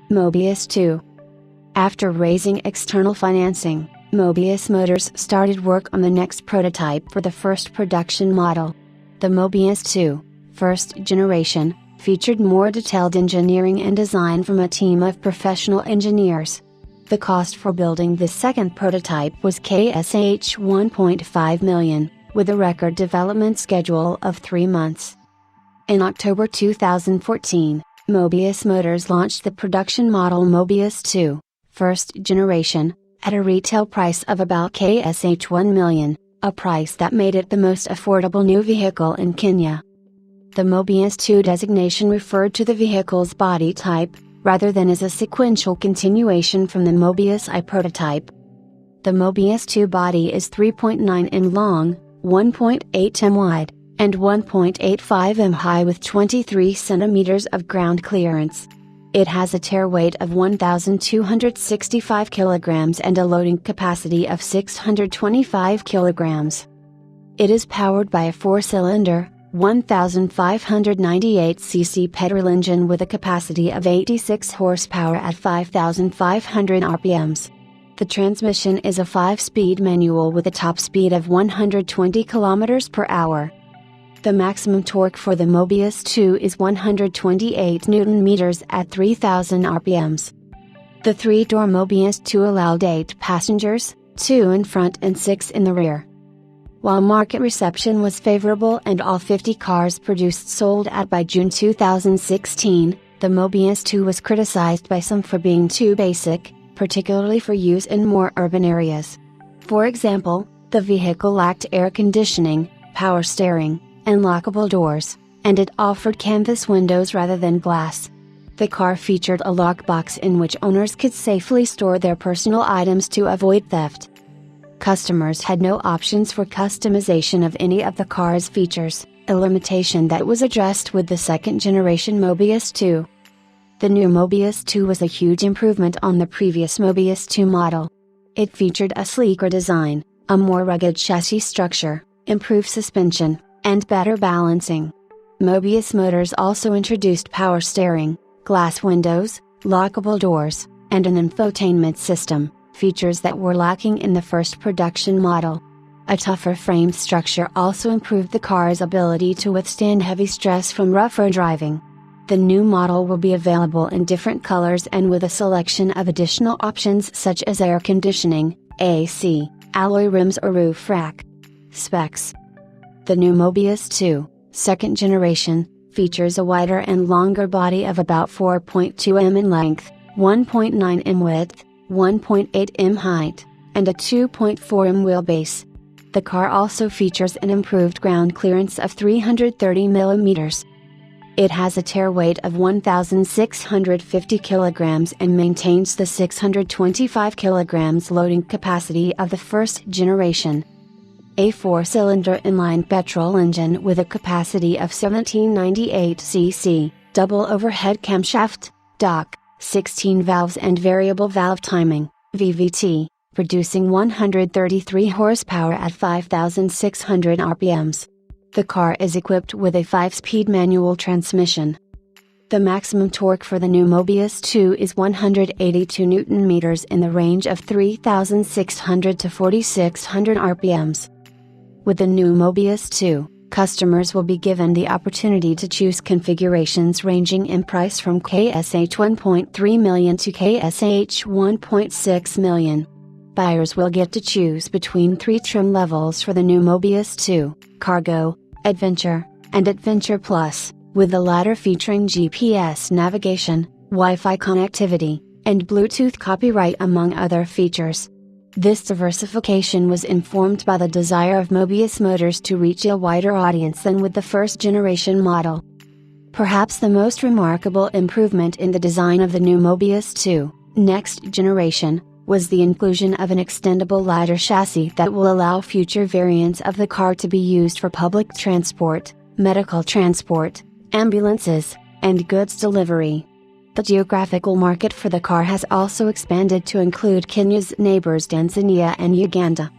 Mobius II. After raising external financing, Mobius Motors started work on the next prototype for the first production model. The Mobius II, first generation, featured more detailed engineering and design from a team of professional engineers. The cost for building this second prototype was KSH 1.5 million, with a record development schedule of 3 months. In October 2014, Mobius Motors launched the production model Mobius II, first generation, at a retail price of about KSH 1 million, a price that made it the most affordable new vehicle in Kenya. The Mobius II designation referred to the vehicle's body type, rather than as a sequential continuation from the Mobius I prototype. The Mobius II body is 3.9 in long, 1.8 m wide, and 1.85 m high with 23 centimeters of ground clearance. It has a tare weight of 1,265 kilograms and a loading capacity of 625 kilograms. It is powered by a 4-cylinder, 1,598 cc petrol engine with a capacity of 86 horsepower at 5,500 RPMs. The transmission is a 5-speed manual with a top speed of 120 km per hour. The maximum torque for the Mobius II is 128 Nm at 3,000 RPMs. The 3-door Mobius II allowed 8 passengers, 2 in front and 6 in the rear. While market reception was favorable and all 50 cars produced sold out by June 2016, the Mobius II was criticized by some for being too basic, particularly for use in more urban areas. For example, the vehicle lacked air conditioning, power steering, and lockable doors, and it offered canvas windows rather than glass. The car featured a lockbox in which owners could safely store their personal items to avoid theft. Customers had no options for customization of any of the car's features, a limitation that was addressed with the second-generation Mobius II. The new Mobius II was a huge improvement on the previous Mobius II model. It featured a sleeker design, a more rugged chassis structure, improved suspension, and better balancing. Mobius Motors also introduced power steering, glass windows, lockable doors, and an infotainment system, features that were lacking in the first production model. A tougher frame structure also improved the car's ability to withstand heavy stress from rougher driving. The new model will be available in different colors and with a selection of additional options such as air conditioning, AC, alloy rims or roof rack. Specs. The new Mobius II, second generation, features a wider and longer body of about 4.2 m in length, 1.9 m width, 1.8 m height, and a 2.4 m wheelbase. The car also features an improved ground clearance of 330 mm. It has a tare weight of 1,650 kilograms and maintains the 625 kilograms loading capacity of the first generation. A 4-cylinder inline petrol engine with a capacity of 1798 cc, double overhead camshaft, dock, 16 valves and variable valve timing, VVT, producing 133 horsepower at 5,600 RPMs. The car is equipped with a 5-speed manual transmission. The maximum torque for the new Mobius II is 182 Nm in the range of 3,600 to 4,600 RPMs. With the new Mobius II, customers will be given the opportunity to choose configurations ranging in price from KSH 1.3 million to KSH 1.6 million. Buyers will get to choose between 3 trim levels for the new Mobius II: Cargo, Adventure, and Adventure Plus, with the latter featuring GPS navigation, Wi-Fi connectivity, and Bluetooth copyright among other features. This diversification was informed by the desire of Mobius Motors to reach a wider audience than with the first generation model. Perhaps the most remarkable improvement in the design of the new Mobius II, next generation, was the inclusion of an extendable ladder chassis that will allow future variants of the car to be used for public transport, medical transport, ambulances, and goods delivery. The geographical market for the car has also expanded to include Kenya's neighbors Tanzania and Uganda.